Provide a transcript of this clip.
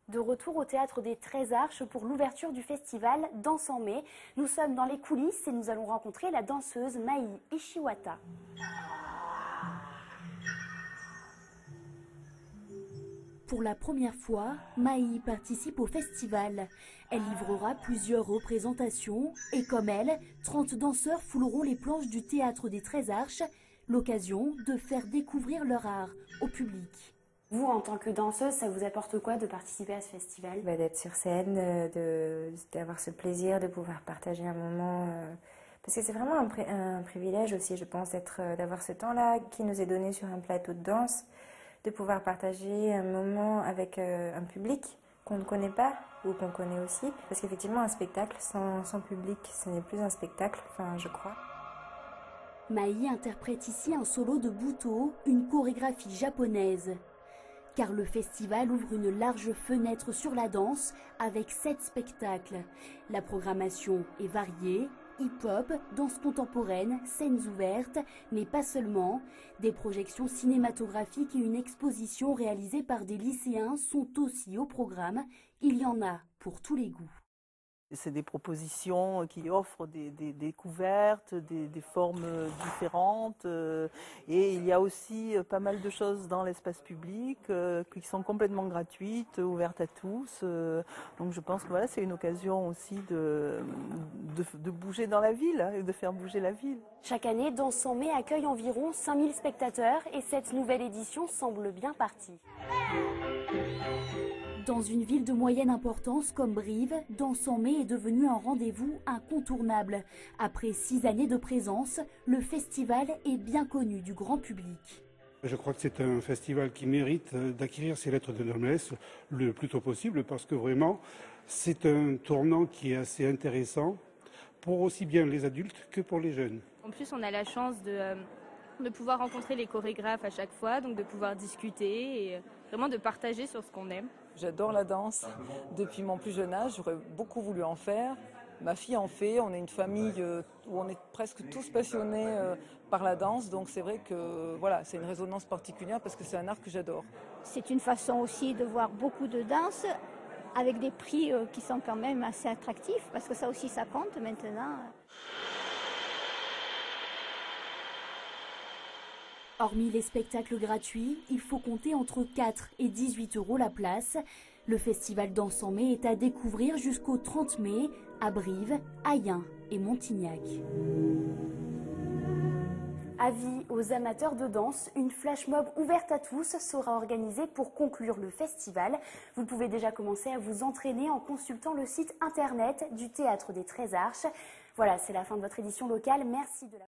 De retour au Théâtre des 13 Arches pour l'ouverture du festival Danse en mai. Nous sommes dans les coulisses et nous allons rencontrer la danseuse Mai Ishiwata. Pour la première fois, Mai participe au festival. Elle livrera plusieurs représentations et comme elle, 30 danseurs fouleront les planches du Théâtre des 13 Arches, l'occasion de faire découvrir leur art au public. Vous, en tant que danseuse, ça vous apporte quoi de participer à ce festival? D'être sur scène, d'avoir ce plaisir, de pouvoir partager un moment. Parce que c'est vraiment un privilège aussi, je pense, d'avoir ce temps-là qui nous est donné sur un plateau de danse, de pouvoir partager un moment avec un public qu'on ne connaît pas ou qu'on connaît aussi. Parce qu'effectivement, un spectacle sans public, ce n'est plus un spectacle, enfin, je crois. Mai interprète ici un solo de Butoh, une chorégraphie japonaise. Car le festival ouvre une large fenêtre sur la danse avec 7 spectacles. La programmation est variée, hip-hop, danse contemporaine, scènes ouvertes, mais pas seulement. Des projections cinématographiques et une exposition réalisée par des lycéens sont aussi au programme. Il y en a pour tous les goûts. C'est des propositions qui offrent des découvertes, des formes différentes. Et il y a aussi pas mal de choses dans l'espace public qui sont complètement gratuites, ouvertes à tous. Donc je pense que voilà, c'est une occasion aussi de bouger dans la ville et de faire bouger la ville. Chaque année, Danse en mai accueille environ 5000 spectateurs et cette nouvelle édition semble bien partie. Dans une ville de moyenne importance comme Brive, Danse en mai est devenu un rendez-vous incontournable. Après 6 années de présence, le festival est bien connu du grand public. Je crois que c'est un festival qui mérite d'acquérir ses lettres de noblesse le plus tôt possible parce que vraiment, c'est un tournant qui est assez intéressant pour aussi bien les adultes que pour les jeunes. En plus, on a la chance de pouvoir rencontrer les chorégraphes à chaque fois, donc de pouvoir discuter et vraiment de partager sur ce qu'on aime. J'adore la danse depuis mon plus jeune âge, j'aurais beaucoup voulu en faire. Ma fille en fait, on est une famille où on est presque tous passionnés par la danse, donc c'est vrai que voilà, c'est une résonance particulière parce que c'est un art que j'adore. C'est une façon aussi de voir beaucoup de danse avec des prix qui sont quand même assez attractifs parce que ça aussi ça compte maintenant. Hormis les spectacles gratuits, il faut compter entre 4 et 18 € la place. Le festival Danse en mai est à découvrir jusqu'au 30 mai à Brive, Ayen et Montignac. Avis aux amateurs de danse, une flash mob ouverte à tous sera organisée pour conclure le festival. Vous pouvez déjà commencer à vous entraîner en consultant le site internet du Théâtre des 13 Arches. Voilà, c'est la fin de votre édition locale. Merci de la